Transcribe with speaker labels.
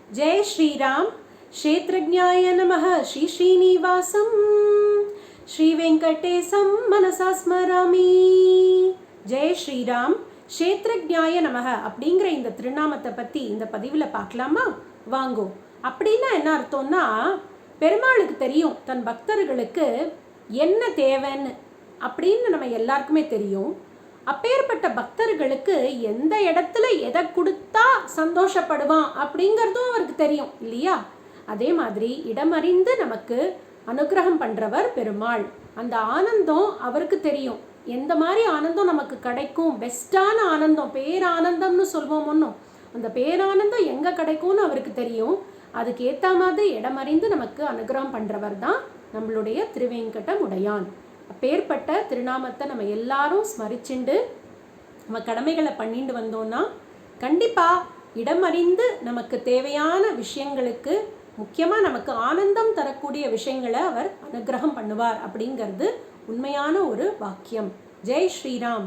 Speaker 1: जय श्रीराम क्षेत्रज्ञाय नमः श्री श्रीनिवासं श्रीवेंकटेशं मनसा स्मरामि. ஜெய் ஸ்ரீராம் க்ஷேத்ரஜ்ஞாய நமக அப்படிங்கிற இந்த திருநாமத்தை பற்றி இந்த பதிவில் பார்க்கலாமா? வாங்கோ. அப்படின்னா என்ன அர்த்தம்னா, பெருமாளுக்கு தெரியும் தன் பக்தர்களுக்கு என்ன தேவைன்னு அப்படின்னு நம்ம எல்லாருக்குமே தெரியும். அப்பேற்பட்ட பக்தர்களுக்கு எந்த இடத்துல எதை கொடுத்தா சந்தோஷப்படுவான் அப்படிங்கிறதும் அவருக்கு தெரியும் இல்லையா? அதே மாதிரி இடமறிந்து நமக்கு அனுகிரகம் பண்ணுறவர் பெருமாள். அந்த ஆனந்தம் அவருக்கு தெரியும். எந்த மாதிரி ஆனந்தம் நமக்கு கிடைக்கும், பெஸ்ட்டான ஆனந்தம், பேரானந்தம்னு சொல்வோம் ஒன்றும், அந்த பேரானந்தம் எங்கே கிடைக்கும்னு அவருக்கு தெரியும். அதுக்கு ஏற்ற மாதிரி இடமறிந்து நமக்கு அனுகிரகம் பண்ணுறவர் தான் நம்மளுடைய திருவேங்கடமுடையான். அப்பேற்பட்ட திருநாமத்தை நம்ம எல்லாரும் ஸ்மரிச்சுண்டு நம்ம கடமைகளை பண்ணிட்டு வந்தோம்னா கண்டிப்பாக இடமறிந்து நமக்கு தேவையான விஷயங்களுக்கு, முக்கியமாக நமக்கு ஆனந்தம் தரக்கூடிய விஷயங்களை அவர் அனுகிரகம் பண்ணுவார் அப்படிங்கிறது உண்மையான ஒரு வாக்கியம். ஜெய் ஸ்ரீராம்.